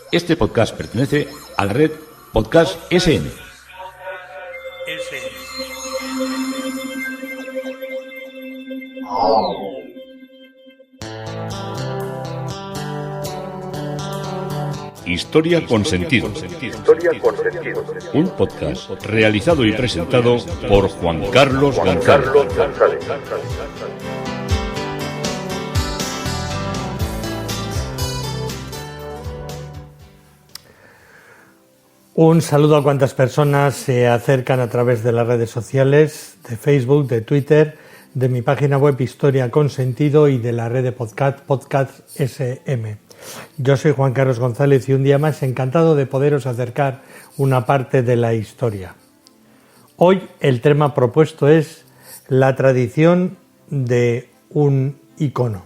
Este podcast pertenece a la red Podcast SN. Historia con sentido. Un podcast realizado y presentado por Juan Carlos González. Un saludo a cuantas personas se acercan a través de las redes sociales, de Facebook, de Twitter, de mi página web Historia con Sentido y de la red de Podcast SM. Yo soy Juan Carlos González y un día más encantado de poderos acercar una parte de la historia. Hoy el tema propuesto es la tradición de un icono.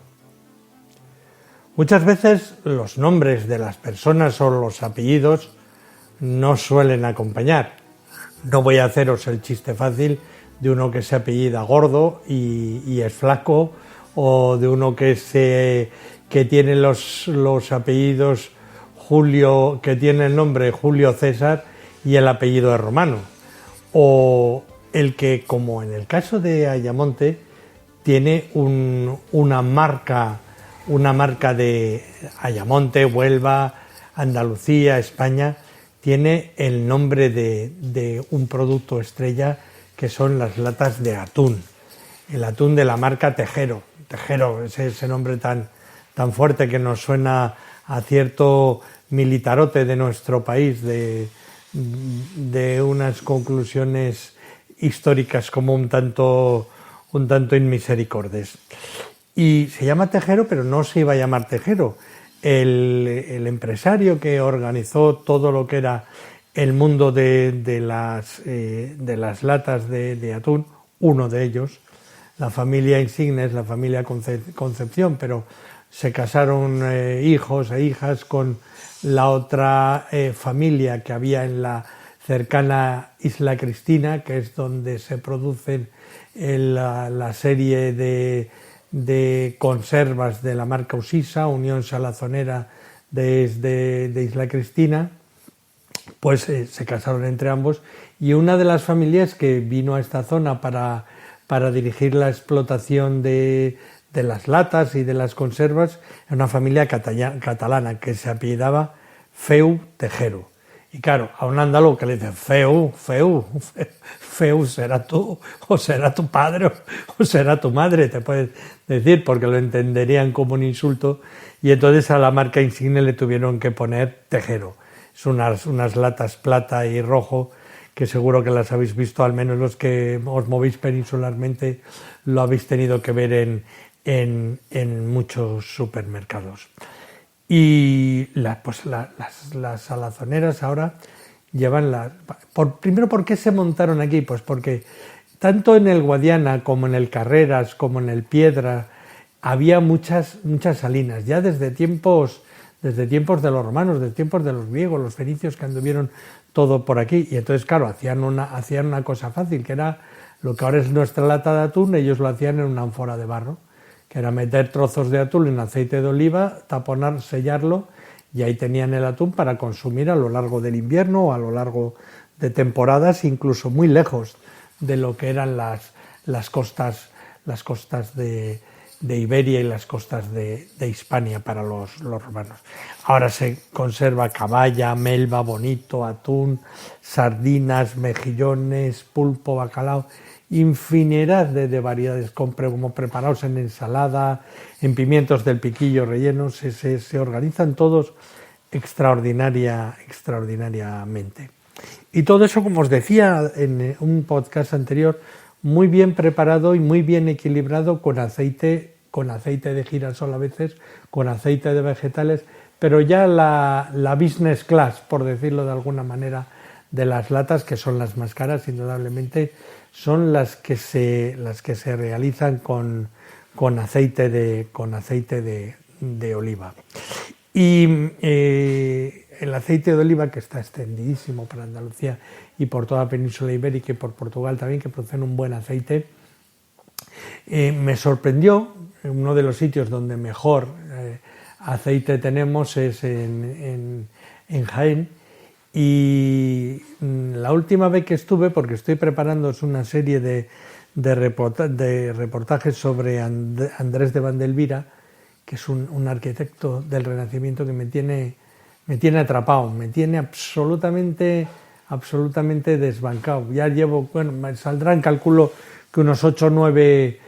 Muchas veces los nombres de las personas o los apellidos no suelen acompañar. No voy a haceros el chiste fácil de uno que se apellida Gordo y es flaco, o de uno que tiene los apellidos Julio, que tiene el nombre Julio César y el apellido es Romano, o el que, como en el caso de Ayamonte, tiene una marca de Ayamonte, Huelva, Andalucía, España. Tiene el nombre de un producto estrella que son las latas de atún. El atún de la marca Tejero. Tejero es ese nombre tan fuerte que nos suena a cierto militarote de nuestro país, de unas conclusiones históricas como un tanto inmisericordes. Y se llama Tejero, pero no se iba a llamar Tejero. El empresario que organizó todo lo que era el mundo de las latas de atún, uno de ellos, la familia insigne es la familia Concepción, pero se casaron hijos e hijas con la otra familia que había en la cercana Isla Cristina, que es donde se producen la serie de conservas de la marca Usisa, Unión Salazonera de Isla Cristina. Pues se casaron entre ambos, y una de las familias que vino a esta zona para dirigir la explotación de las latas y de las conservas era una familia catalana que se apellidaba Feu Tejero. Y claro, a un andaluz que le dice Feu, será tú, o será tu padre, o será tu madre, te puedes decir, porque lo entenderían como un insulto, y entonces a la marca insigne le tuvieron que poner Tejero. Son unas latas plata y rojo que seguro que las habéis visto, al menos los que os movéis peninsularmente lo habéis tenido que ver en muchos supermercados. Y las salazoneras ahora llevan primero, ¿por qué se montaron aquí? Pues porque tanto en el Guadiana como en el Carreras como en el Piedra había muchas salinas, ya desde tiempos de los romanos, desde tiempos de los griegos, los fenicios que anduvieron todo por aquí. Y entonces, claro, hacían una cosa fácil, que era lo que ahora es nuestra lata de atún. Ellos lo hacían en una ánfora de barro, que era meter trozos de atún en aceite de oliva, taponar, sellarlo, y ahí tenían el atún para consumir a lo largo del invierno o a lo largo de temporadas, incluso muy lejos de lo que eran las costas de Iberia y las costas de Hispania para los romanos. Ahora se conserva caballa, melva, bonito, atún, sardinas, mejillones, pulpo, bacalao, infinidad de variedades, como preparados en ensalada, en pimientos del piquillo rellenos, se organizan todos extraordinariamente. Y todo eso, como os decía en un podcast anterior, muy bien preparado y muy bien equilibrado con aceite de girasol a veces, con aceite de vegetales, pero ya la business class, por decirlo de alguna manera, de las latas, que son las más caras, indudablemente, son las que se realizan con aceite de oliva. Y el aceite de oliva, que está extendidísimo por Andalucía y por toda la península ibérica y por Portugal también, que producen un buen aceite, me sorprendió. Uno de los sitios donde mejor aceite tenemos es en en Jaén. Y la última vez que estuve, porque estoy preparando una serie de reportajes sobre Andrés de Vandelvira, que es un arquitecto del Renacimiento que me tiene atrapado, me tiene absolutamente desbancado. Ya llevo, bueno, me saldrán, calculo que unos 8 o 9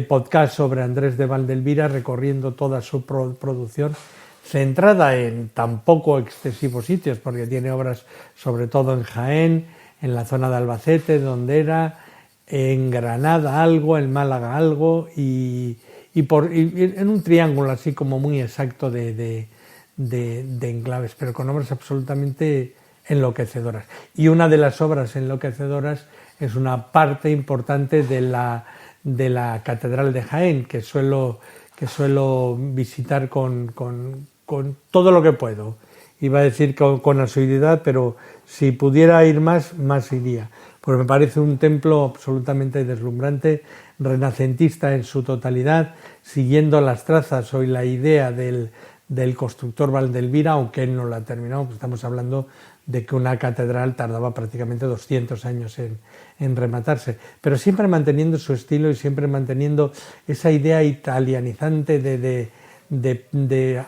podcasts sobre Andrés de Vandelvira, recorriendo toda su producción, centrada en tampoco excesivos sitios, porque tiene obras sobre todo en Jaén, en la zona de Albacete, donde era, en Granada algo, en Málaga algo, y en un triángulo así como muy exacto de enclaves, pero con obras absolutamente enloquecedoras. Y una de las obras enloquecedoras es una parte importante de la Catedral de Jaén, que suelo visitar con todo lo que puedo. Iba a decir con asiduidad, pero si pudiera ir más iría, porque me parece un templo absolutamente deslumbrante, renacentista en su totalidad, siguiendo las trazas o la idea del constructor Vandelvira, aunque él no la ha terminado, pues estamos hablando de que una catedral tardaba prácticamente 200 años en rematarse, pero siempre manteniendo su estilo y siempre manteniendo esa idea italianizante de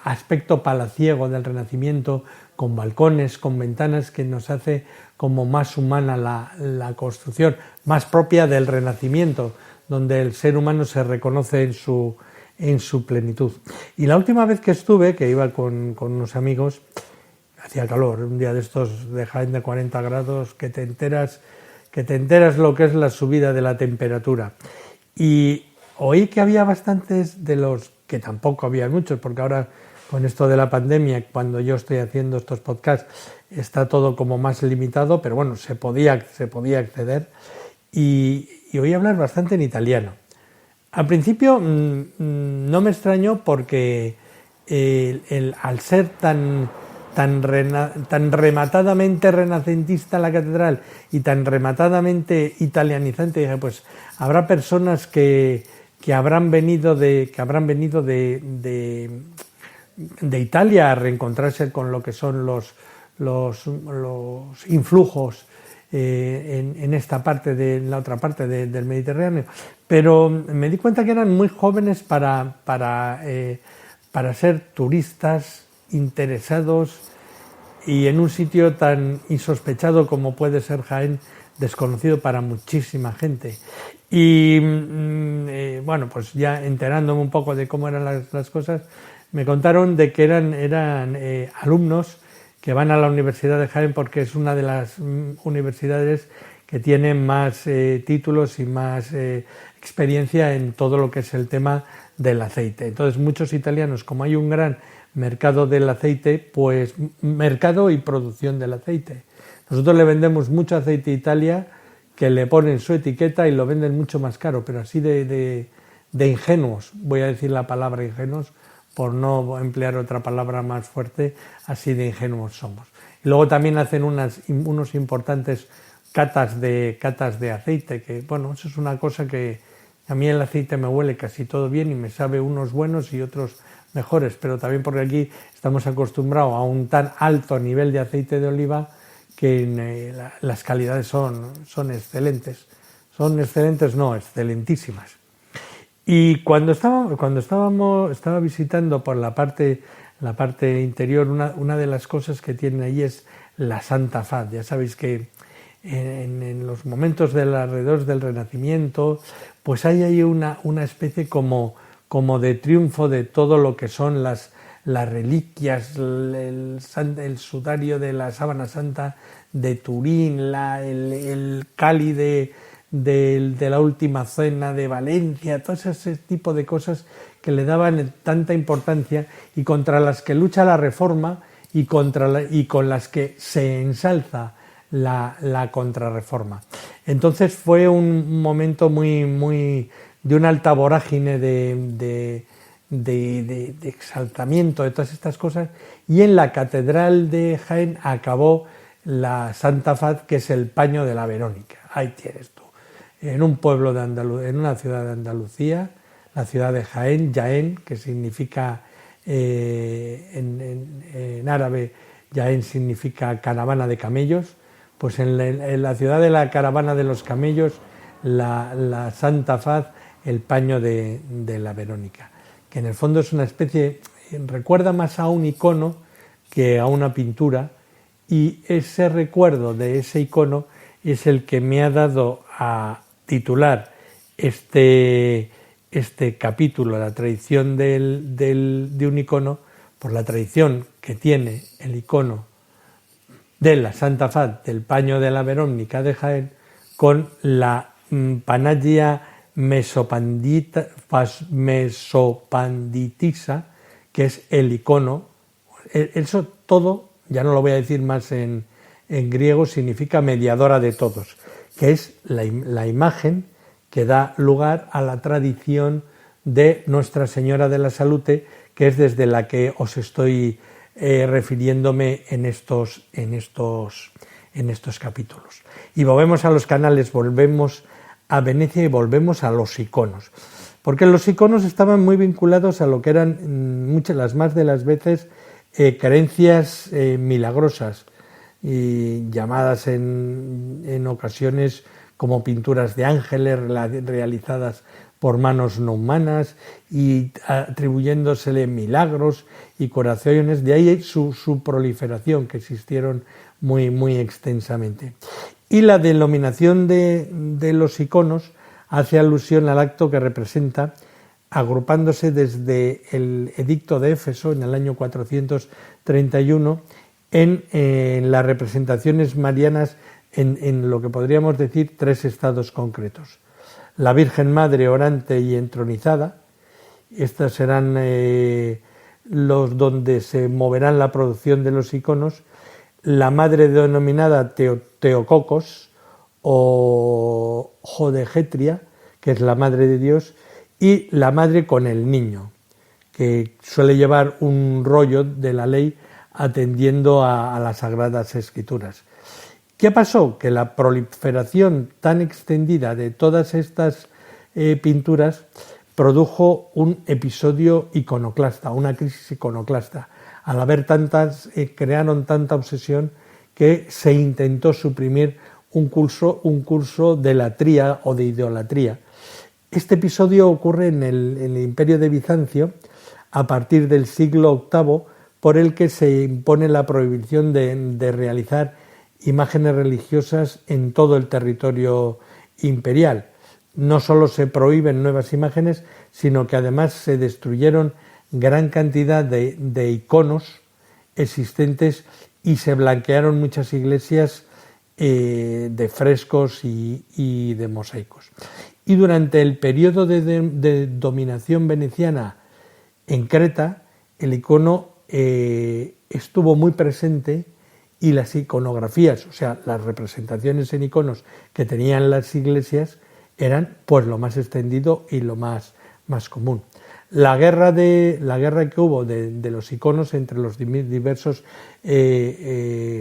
aspecto palaciego del Renacimiento, con balcones, con ventanas, que nos hace como más humana la construcción, más propia del Renacimiento, donde el ser humano se reconoce en su plenitud. Y la última vez que estuve, que iba con unos amigos, hacía calor, un día de estos de Jaén de 40 grados, que te enteras lo que es la subida de la temperatura. Y oí que había bastantes de los, que tampoco había muchos, porque ahora con esto de la pandemia, cuando yo estoy haciendo estos podcasts, está todo como más limitado, pero bueno, se podía acceder, y oí hablar bastante en italiano. Al principio no me extrañó, porque al ser tan rematadamente renacentista la catedral y tan rematadamente italianizante, dije, pues habrá personas que habrán venido de Italia a reencontrarse con lo que son los influjos en esta parte, en la otra parte del Mediterráneo, pero me di cuenta que eran muy jóvenes para ser turistas interesados, y en un sitio tan insospechado como puede ser Jaén, desconocido para muchísima gente. Y bueno, pues ya enterándome un poco de cómo eran las cosas, me contaron de que eran alumnos que van a la Universidad de Jaén, porque es una de las universidades que tiene más títulos y más experiencia en todo lo que es el tema del aceite. Entonces, muchos italianos, como hay un gran mercado del aceite, pues mercado y producción del aceite. Nosotros le vendemos mucho aceite a Italia, que le ponen su etiqueta y lo venden mucho más caro, pero así de ingenuos, voy a decir la palabra ingenuos, por no emplear otra palabra más fuerte, así de ingenuos somos. Y luego también hacen unos importantes catas de aceite, que bueno, eso es una cosa que a mí el aceite me huele casi todo bien y me sabe unos buenos y otros mejores, pero también porque aquí estamos acostumbrados a un tan alto nivel de aceite de oliva que las calidades son excelentes. Son excelentes, no, excelentísimas. Y cuando estaba visitando por la parte interior, una de las cosas que tienen ahí es la Santa Faz. Ya sabéis que en los momentos alrededor del Renacimiento, pues hay ahí una especie como de triunfo de todo lo que son las reliquias, el sudario de la sábana santa de Turín, el cáliz de la última cena de Valencia, todo ese tipo de cosas que le daban tanta importancia y contra las que lucha la Reforma y con las que se ensalza la Contrarreforma. Entonces fue un momento muy de una alta vorágine de exaltamiento de todas estas cosas, y en la Catedral de Jaén acabó la Santa Faz, que es el paño de la Verónica. Ahí tienes tú, en un pueblo en una ciudad de Andalucía, la ciudad de Jaén, Jaén, que significa en árabe Jaén significa caravana de camellos, pues en la ciudad de la caravana de los camellos, la Santa Faz, el paño de la Verónica, que en el fondo es una especie, recuerda más a un icono que a una pintura, y ese recuerdo de ese icono es el que me ha dado a titular este capítulo, la tradición de un icono, por la tradición que tiene el icono de la Santa Faz del paño de la Verónica de Jaén con la Panagia Mesopanditisa, que es el icono. Eso todo, ya no lo voy a decir más en griego, significa mediadora de todos, que es la imagen que da lugar a la tradición de Nuestra Señora de la Salute, que es desde la que os estoy refiriéndome en estos capítulos. Y volvemos a los canales, volvemos a Venecia y volvemos a los iconos, porque los iconos estaban muy vinculados a lo que eran las más de las veces creencias milagrosas, y llamadas en ocasiones como pinturas de ángeles realizadas por manos no humanas y atribuyéndosele milagros y curaciones. De ahí su proliferación, que existieron muy, muy extensamente. Y la denominación de los iconos hace alusión al acto que representa, agrupándose desde el edicto de Éfeso en el año 431 en las representaciones marianas en lo que podríamos decir 3 estados concretos. La Virgen Madre orante y entronizada, estas serán los donde se moverán la producción de los iconos, la Madre denominada Teococos o Jodegetria, que es la Madre de Dios, y la Madre con el Niño, que suele llevar un rollo de la ley atendiendo a las Sagradas Escrituras. ¿Qué pasó? Que la proliferación tan extendida de todas estas pinturas produjo un episodio iconoclasta, una crisis iconoclasta. Al haber tantas, crearon tanta obsesión que se intentó suprimir un curso de latría o de idolatría. Este episodio ocurre en el Imperio de Bizancio a partir del siglo VIII, por el que se impone la prohibición de realizar imágenes religiosas en todo el territorio imperial. No solo se prohíben nuevas imágenes, sino que además se destruyeron gran cantidad de iconos existentes y se blanquearon muchas iglesias de frescos y de mosaicos. Y durante el periodo de dominación veneciana en Creta, el icono estuvo muy presente, y las iconografías, o sea, las representaciones en iconos que tenían las iglesias, eran pues lo más extendido y lo más común. La guerra que hubo de los iconos entre los diversos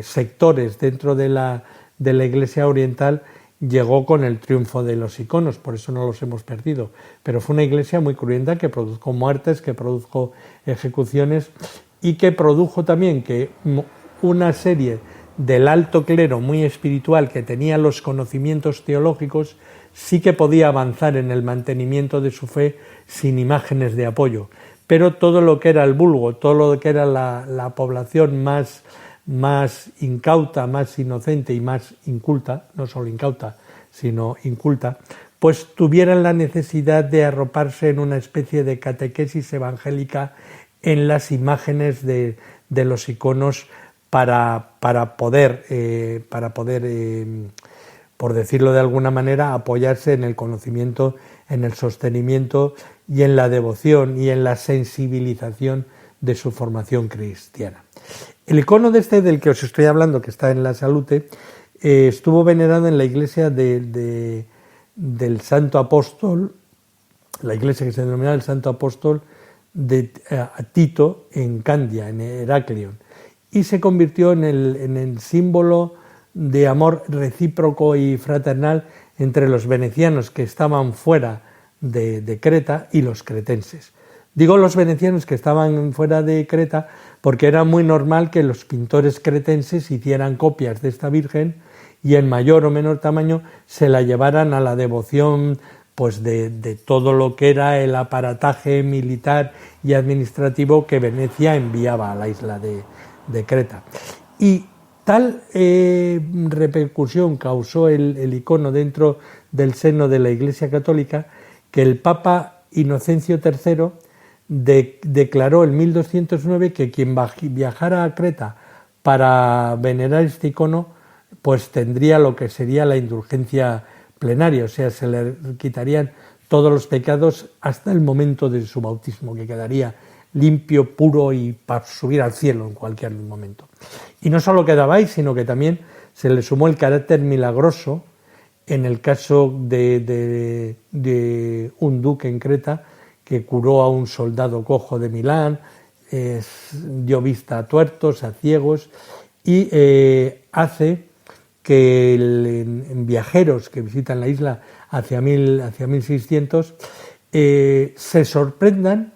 sectores dentro de la Iglesia oriental llegó con el triunfo de los iconos, por eso no los hemos perdido. Pero fue una iglesia muy cruenta que produjo muertes, que produjo ejecuciones y que produjo también que una serie del alto clero muy espiritual que tenía los conocimientos teológicos sí que podía avanzar en el mantenimiento de su fe sin imágenes de apoyo, pero todo lo que era el vulgo, todo lo que era la población más incauta, más inocente y más inculta, no solo incauta, sino inculta, pues tuvieran la necesidad de arroparse en una especie de catequesis evangélica en las imágenes de los iconos para poder, por decirlo de alguna manera, apoyarse en el conocimiento, en el sostenimiento y en la devoción y en la sensibilización de su formación cristiana. El icono del que os estoy hablando, que está en la Salute, estuvo venerado en la iglesia del Santo Apóstol, la iglesia que se denomina el Santo Apóstol de Tito en Candia, en Heraclión, y se convirtió en el símbolo de amor recíproco y fraternal entre los venecianos que estaban fuera de Creta y los cretenses. Digo los venecianos que estaban fuera de Creta porque era muy normal que los pintores cretenses hicieran copias de esta Virgen y en mayor o menor tamaño se la llevaran a la devoción pues de todo lo que era el aparataje militar y administrativo que Venecia enviaba a la isla de Creta. Y tal repercusión causó el icono dentro del seno de la Iglesia Católica que el Papa Inocencio III declaró en 1209 que quien viajara a Creta para venerar este icono pues tendría lo que sería la indulgencia plenaria, o sea, se le quitarían todos los pecados hasta el momento de su bautismo, que quedaría limpio, puro y para subir al cielo en cualquier momento. Y no solo quedaba ahí, sino que también se le sumó el carácter milagroso en el caso de un duque en Creta que curó a un soldado cojo de Milán, dio vista a tuertos, a ciegos, y hace que en viajeros que visitan la isla hacia 1600 se sorprendan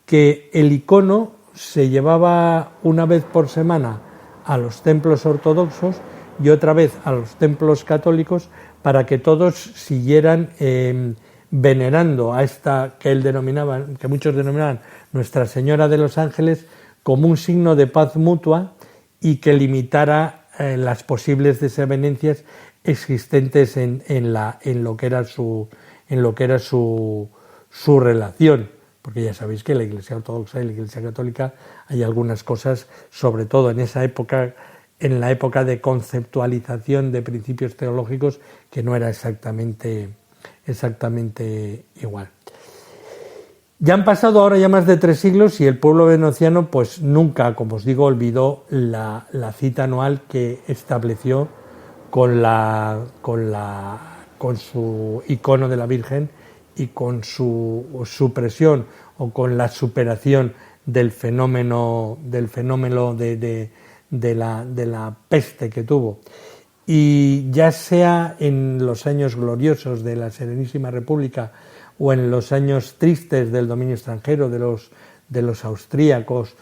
que el icono se llevaba una vez por semana a los templos ortodoxos y otra vez a los templos católicos para que todos siguieran venerando a esta que muchos denominaban Nuestra Señora de los Ángeles como un signo de paz mutua y que limitara las posibles desavenencias existentes en lo que era su relación, porque ya sabéis que en la Iglesia Ortodoxa y la Iglesia Católica hay algunas cosas, sobre todo en esa época, en la época de conceptualización de principios teológicos, que no era exactamente igual. Ya han pasado ahora ya más de 3 siglos y el pueblo veneciano pues nunca, como os digo, olvidó la cita anual que estableció con su icono de la Virgen y con su supresión o con la superación del fenómeno de la peste que tuvo. Y ya sea en los años gloriosos de la Serenísima República o en los años tristes del dominio extranjero de los austríacos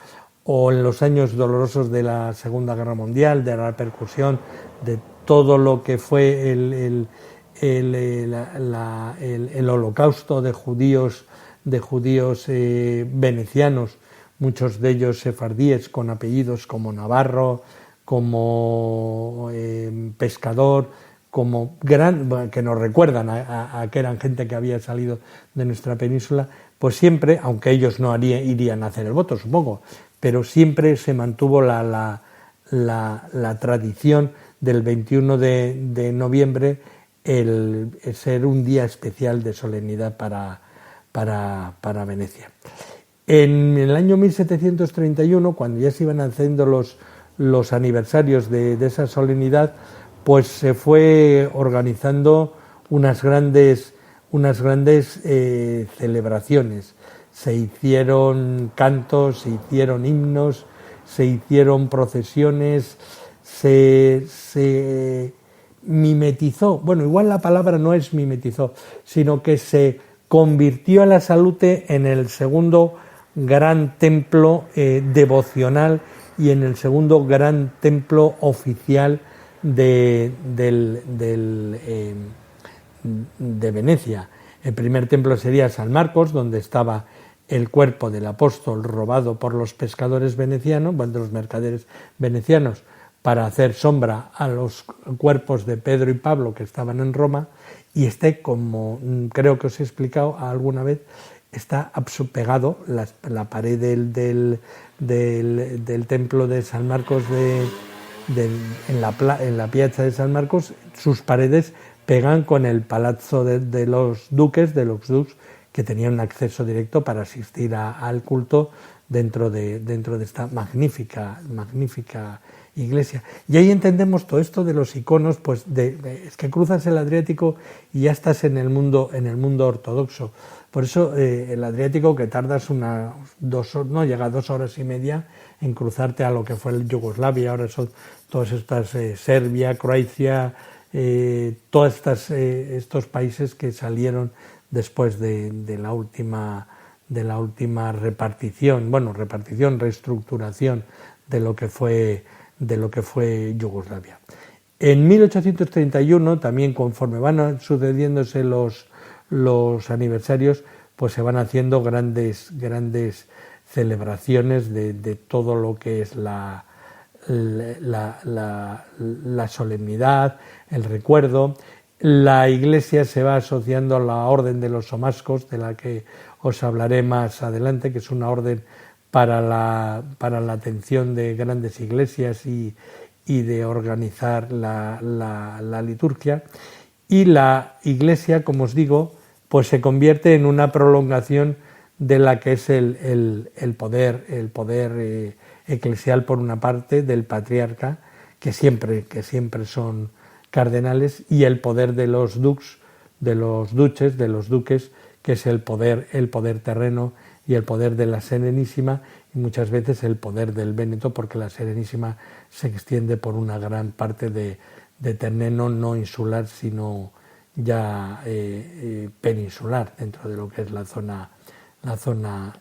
o en los años dolorosos de la Segunda Guerra Mundial, de la repercusión de todo lo que fue el holocausto de judíos venecianos, muchos de ellos sefardíes con apellidos como Navarro, como Pescador, que nos recuerdan a que eran gente que había salido de nuestra península, pues siempre, aunque ellos no irían a hacer el voto, supongo, pero siempre se mantuvo la tradición del 21 de noviembre el ser un día especial de solemnidad para Venecia. En el año 1731, cuando ya se iban haciendo los aniversarios de esa solemnidad, pues se fue organizando unas grandes celebraciones. Se hicieron cantos, se hicieron himnos, se hicieron procesiones, se mimetizó, bueno, igual la palabra no es mimetizó, sino que se convirtió a la Salute en el segundo gran templo devocional y en el segundo gran templo oficial de Venecia. El primer templo sería San Marcos, donde estaba el cuerpo del apóstol robado por los pescadores venecianos, de los mercaderes venecianos, para hacer sombra a los cuerpos de Pedro y Pablo que estaban en Roma, y como creo que os he explicado alguna vez, está pegado la pared del templo de San Marcos en la piazza de San Marcos, sus paredes pegan con el palazzo de los duques, de los dux, que tenían un acceso directo para asistir al culto dentro de esta magnífica iglesia. Y ahí entendemos todo esto de los iconos, pues es que cruzas el Adriático y ya estás en el mundo ortodoxo. Por eso el Adriático, que tardas no llega a 2 horas y media en cruzarte a lo que fue Yugoslavia, ahora son todas estas Serbia, Croacia, todos estos países que salieron después de la última reestructuración de lo que fue Yugoslavia. En 1831, también conforme van sucediéndose los aniversarios, pues se van haciendo grandes celebraciones de todo lo que es la solemnidad, el recuerdo. La Iglesia se va asociando a la Orden de los Somascos, de la que os hablaré más adelante, que es una orden para la atención de grandes iglesias y de organizar la liturgia. Y la Iglesia, como os digo, pues se convierte en una prolongación de la que es el poder eclesial, por una parte, del patriarca, que siempre son cardenales, y el poder de los duques, que es el poder terreno, y el poder de la Serenísima, y muchas veces el poder del Véneto, porque la Serenísima se extiende por una gran parte de terreno no insular, sino ya peninsular, dentro de lo que es la zona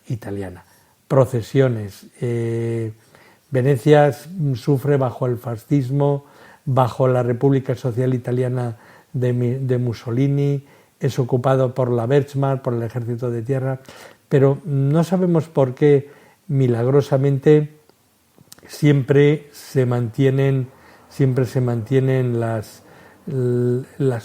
italiana. Procesiones. Venecia sufre bajo el fascismo, bajo la República Social Italiana de Mussolini, es ocupado por la Wehrmacht, por el ejército de tierra, pero no sabemos por qué milagrosamente siempre se mantienen las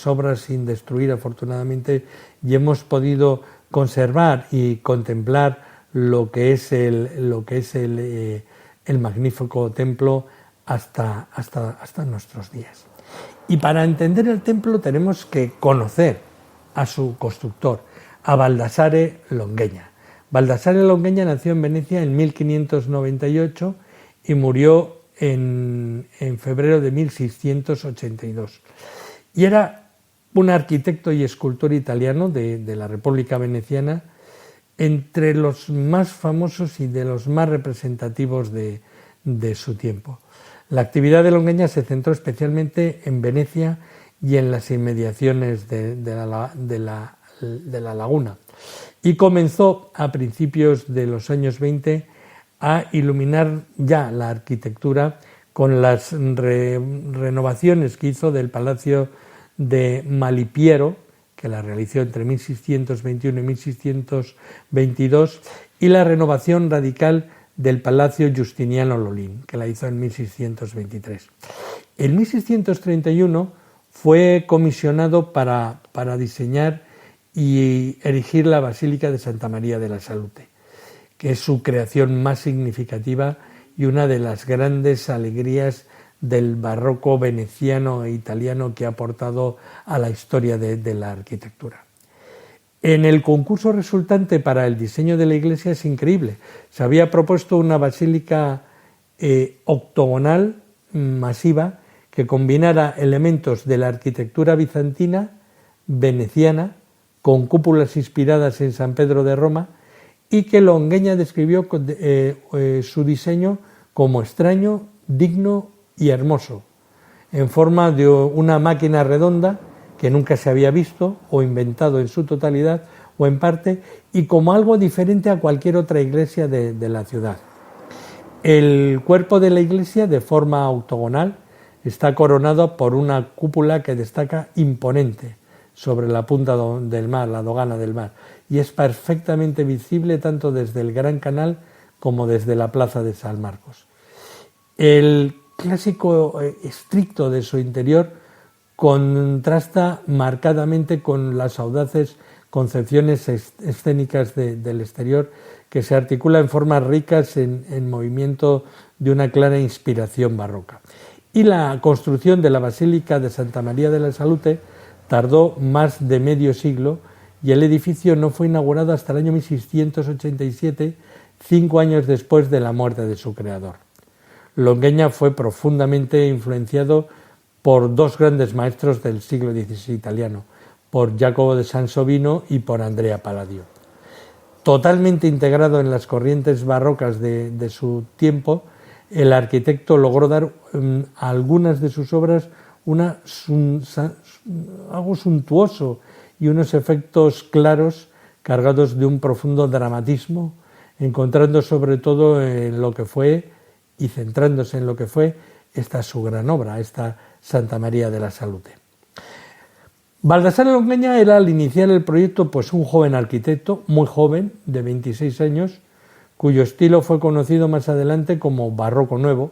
obras sin destruir, afortunadamente, y hemos podido conservar y contemplar lo que es el magnífico templo hasta nuestros días. Y para entender el templo tenemos que conocer a su constructor, a Baldassare Longhegna. Baldassare Longhegna nació en Venecia en 1598 y murió en febrero de 1682. Y era un arquitecto y escultor italiano de la República Veneciana, entre los más famosos y de los más representativos de su tiempo. La actividad de Longhegna se centró especialmente en Venecia y en las inmediaciones de la laguna, y comenzó a principios de los años 20 a iluminar ya la arquitectura con las renovaciones que hizo del Palacio de Malipiero, que la realizó entre 1621 y 1622, y la renovación radical del Palacio Giustiniano Lolin, que la hizo en 1623. En 1631 fue comisionado para diseñar y erigir la Basílica de Santa María de la Salute, que es su creación más significativa y una de las grandes alegrías del barroco veneciano e italiano que ha aportado a la historia de la arquitectura. En el concurso resultante para el diseño de la iglesia es increíble. Se había propuesto una basílica octogonal masiva que combinara elementos de la arquitectura bizantina, veneciana, con cúpulas inspiradas en San Pedro de Roma, y que Longhegna describió su diseño como extraño, digno y hermoso, en forma de una máquina redonda que nunca se había visto o inventado en su totalidad o en parte, y como algo diferente a cualquier otra iglesia de la ciudad. El cuerpo de la iglesia, de forma octogonal, está coronado por una cúpula que destaca imponente sobre la punta del mar, la dogana del mar, y es perfectamente visible tanto desde el Gran Canal como desde la plaza de San Marcos. El clásico estricto de su interior contrasta marcadamente con las audaces concepciones escénicas del exterior, que se articula en formas ricas en movimiento de una clara inspiración barroca. Y la construcción de la Basílica de Santa María de la Salute tardó más de medio siglo, y el edificio no fue inaugurado hasta el año 1687, 5 años después de la muerte de su creador. Longhegna fue profundamente influenciado por dos grandes maestros del siglo XVI italiano, por Jacopo de Sansovino y por Andrea Palladio. Totalmente integrado en las corrientes barrocas de su tiempo, el arquitecto logró dar a algunas de sus obras algo suntuoso y unos efectos claros cargados de un profundo dramatismo, encontrando sobre todo en lo que fue y centrándose en lo que fue esta su gran obra, esta Santa María de la Salute. Baldassare Longueña era al iniciar el proyecto pues un joven arquitecto, muy joven, de 26 años, cuyo estilo fue conocido más adelante como barroco nuevo.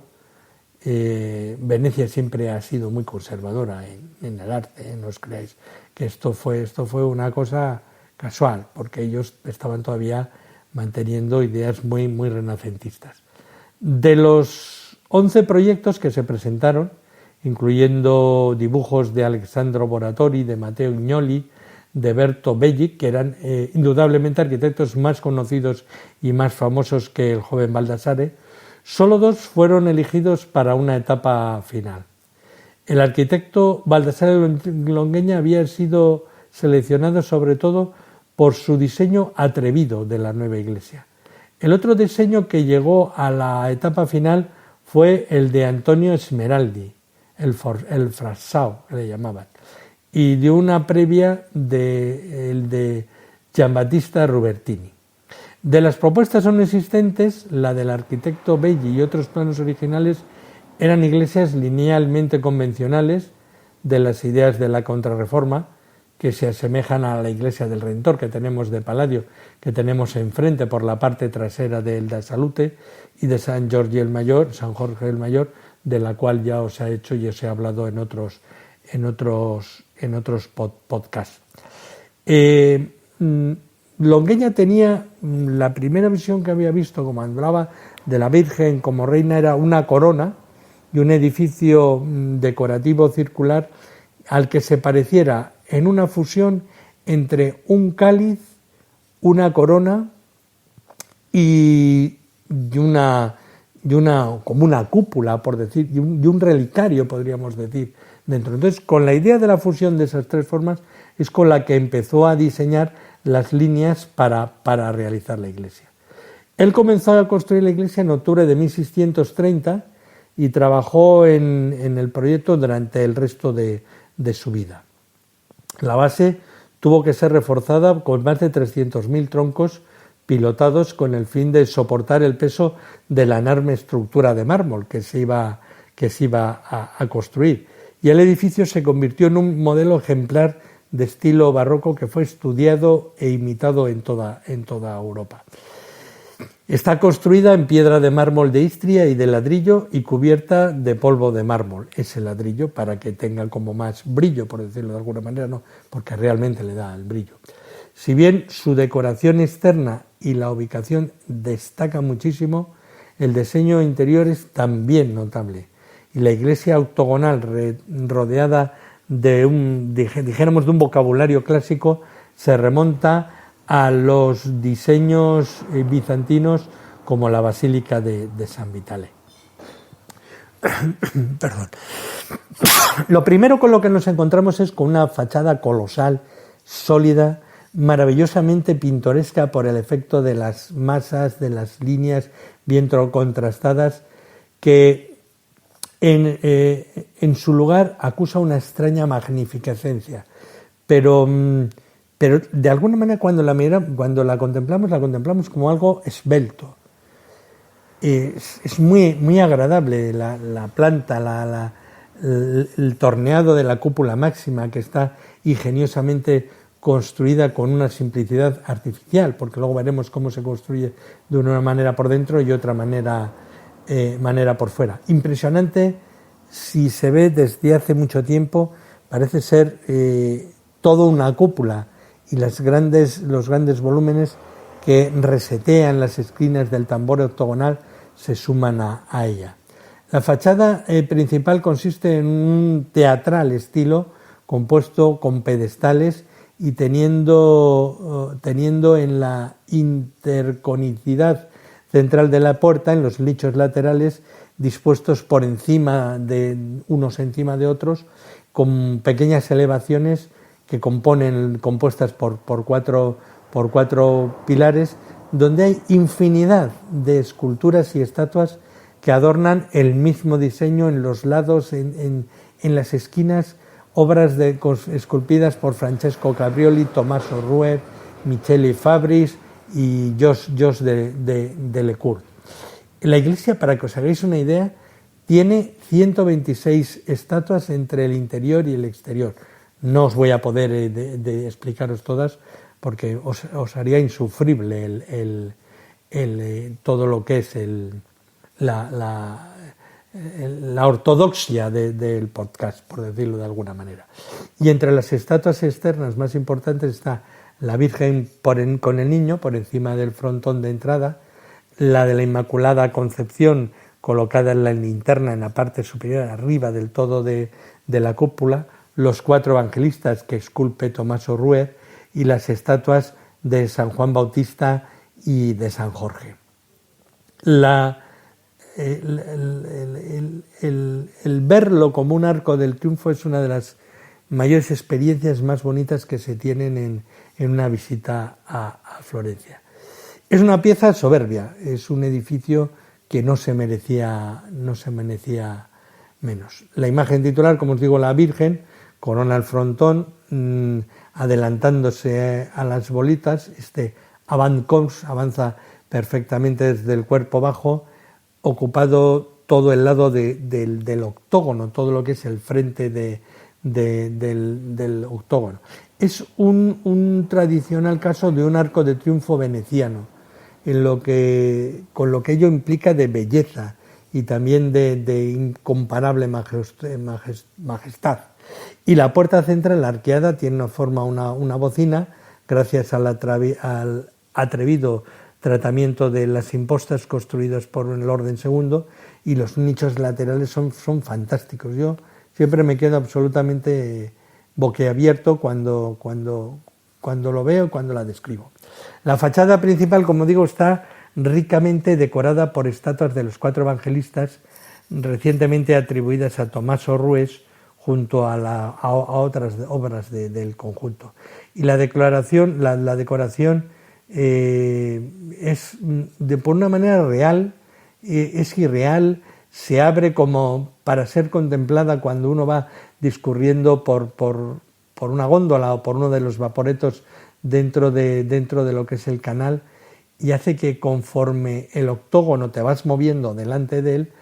Venecia siempre ha sido muy conservadora en el arte, no os creáis que esto fue una cosa casual, porque ellos estaban todavía manteniendo ideas muy, muy renacentistas. De los 11 proyectos que se presentaron, incluyendo dibujos de Alessandro Boratori, de Matteo Ignoli, de Berto Belli, que eran indudablemente arquitectos más conocidos y más famosos que el joven Baldassare, solo 2 fueron elegidos para una etapa final. El arquitecto Baldassare Longueña había sido seleccionado sobre todo por su diseño atrevido de la nueva iglesia. El otro diseño que llegó a la etapa final fue el de Antonio Smeraldi, el Frassau, que le llamaban, y de una previa el de Giambattista Rubertini. De las propuestas aún existentes, la del arquitecto Belli y otros planos originales eran iglesias linealmente convencionales de las ideas de la Contrarreforma, que se asemejan a la iglesia del Redentor que tenemos de Palladio, que tenemos enfrente por la parte trasera del da Salute, y de San Jorge el Mayor, de la cual ya os he hecho y os he hablado en otros podcasts. Longueña tenía la primera visión que había visto, como hablaba de la Virgen como reina, era una corona y un edificio decorativo circular al que se pareciera en una fusión entre un cáliz, una corona y como una cúpula, por decir, y un relicario, podríamos decir, dentro. Entonces, con la idea de la fusión de esas 3 formas es con la que empezó a diseñar las líneas para realizar la iglesia. Él comenzó a construir la iglesia en octubre de 1630 y trabajó en el proyecto durante el resto de su vida. La base tuvo que ser reforzada con más de 300.000 troncos pilotados con el fin de soportar el peso de la enorme estructura de mármol que se iba a construir. Y el edificio se convirtió en un modelo ejemplar de estilo barroco que fue estudiado e imitado en toda Europa. Está construida en piedra de mármol de Istria y de ladrillo y cubierta de polvo de mármol. Ese ladrillo para que tenga como más brillo, por decirlo de alguna manera, no, porque realmente le da el brillo. Si bien su decoración externa y la ubicación destaca muchísimo, el diseño interior es también notable. Y la iglesia octogonal rodeada de dijéramos de un vocabulario clásico se remonta a los diseños bizantinos como la Basílica de San Vitale. Perdón. Lo primero con lo que nos encontramos es con una fachada colosal, sólida, maravillosamente pintoresca por el efecto de las masas, de las líneas bien contrastadas, que en su lugar acusa una extraña magnificencia, pero de alguna manera cuando la contemplamos como algo esbelto. Es muy agradable la planta, el torneado de la cúpula máxima, que está ingeniosamente construida con una simplicidad artificial, porque luego veremos cómo se construye de una manera por dentro y otra manera por fuera. Impresionante, si se ve desde hace mucho tiempo, parece ser todo una cúpula, y los grandes volúmenes que resetean las esquinas del tambor octogonal se suman a ella. La fachada principal consiste en un teatral estilo compuesto con pedestales y teniendo en la interconicidad central de la puerta, en los nichos laterales, dispuestos por encima de unos encima de otros, con pequeñas elevaciones que compuestas por cuatro pilares, donde hay infinidad de esculturas y estatuas que adornan el mismo diseño en los lados, en las esquinas, obras esculpidas por Francesco Cabrioli, Tommaso Ruer Michele Fabris y Jos de Lecourt. La iglesia, para que os hagáis una idea, tiene 126 estatuas entre el interior y el exterior. No os voy a poder de explicaros todas porque os haría insufrible todo lo que es la ortodoxia del podcast, por decirlo de alguna manera. Y entre las estatuas externas más importantes está la Virgen con el Niño por encima del frontón de entrada, la de la Inmaculada Concepción colocada en la linterna en la parte superior arriba del todo de la cúpula, los 4 evangelistas que esculpe Tommaso Ruer y las estatuas de San Juan Bautista y de San Jorge. El verlo como un arco del triunfo es una de las mayores experiencias más bonitas que se tienen en una visita a Florencia. Es una pieza soberbia, es un edificio que no se merecía menos. La imagen titular, como os digo, la Virgen, corona el frontón, adelantándose a las bolitas, avant-corps avanza perfectamente desde el cuerpo bajo, ocupado todo el lado del octógono, todo lo que es el frente del octógono. Es un tradicional caso de un arco de triunfo veneciano, con lo que ello implica de belleza y también de incomparable majestad. Y la puerta central, la arqueada, tiene una bocina, gracias al atrevido tratamiento de las impostas construidas por el orden segundo, y los nichos laterales son fantásticos. Yo siempre me quedo absolutamente boquiabierto cuando lo veo, cuando la describo. La fachada principal, como digo, está ricamente decorada por estatuas de los 4 evangelistas recientemente atribuidas a Tommaso Rues junto a otras obras del conjunto. Y la decoración es por una manera real, es irreal, se abre como para ser contemplada cuando uno va discurriendo por una góndola o por uno de los vaporetos dentro de lo que es el canal, y hace que conforme el octógono te vas moviendo delante de él,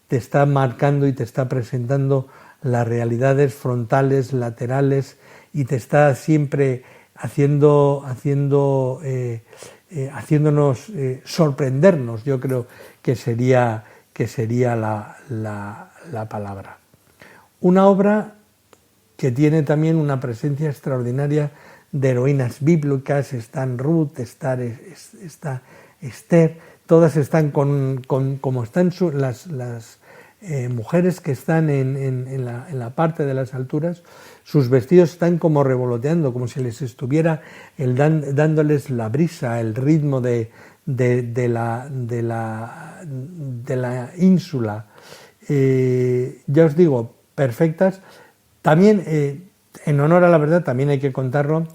te está marcando y te está presentando las realidades frontales, laterales, y te está siempre haciéndonos sorprendernos. Yo creo que sería la palabra. Una obra que tiene también una presencia extraordinaria de heroínas bíblicas. Están Ruth, está Esther, todas están como están las mujeres que están en la parte de las alturas. Sus vestidos están como revoloteando, como si les estuviera dándoles la brisa, el ritmo de la ínsula. Ya os digo, perfectas. También, en honor a la verdad, también hay que contarlo,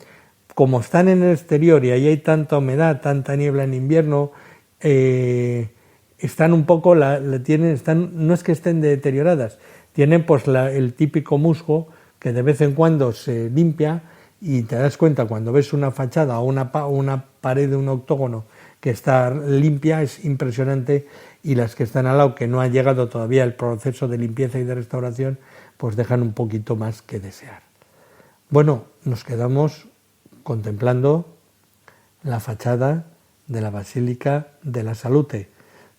como están en el exterior y ahí hay tanta humedad, tanta niebla en invierno, están un poco, no es que estén deterioradas, tienen pues el típico musgo que de vez en cuando se limpia, y te das cuenta cuando ves una fachada o una pared de un octógono que está limpia, es impresionante, y las que están al lado, que no ha llegado todavía el proceso de limpieza y de restauración, pues dejan un poquito más que desear. Bueno, nos quedamos contemplando la fachada de la Basílica de la Salute,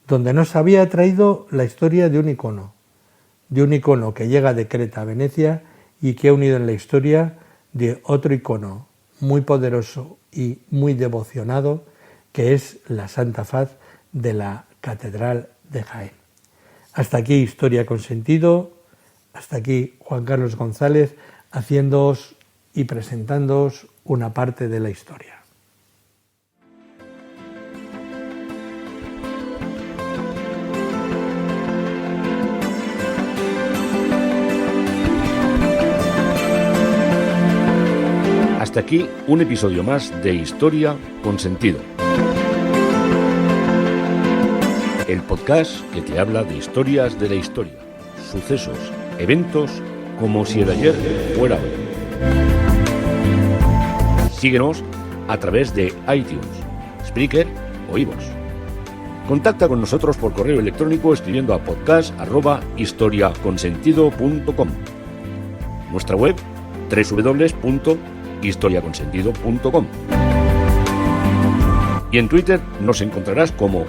donde nos había traído la historia de un icono que llega de Creta a Venecia y que ha unido en la historia de otro icono muy poderoso y muy devocionado, que es la Santa Faz de la Catedral de Jaén. Hasta aquí Historia con Sentido, hasta aquí Juan Carlos González, haciéndoos y presentándoos una parte de la historia. Hasta aquí un episodio más de Historia con Sentido. El podcast que te habla de historias de la historia, sucesos, eventos, como si el ayer fuera hoy. Síguenos a través de iTunes, Spreaker o iVoox. Contacta con nosotros por correo electrónico escribiendo a podcast@historiaconsentido.com. Nuestra web www.historiaconsentido.com. Y en Twitter nos encontrarás como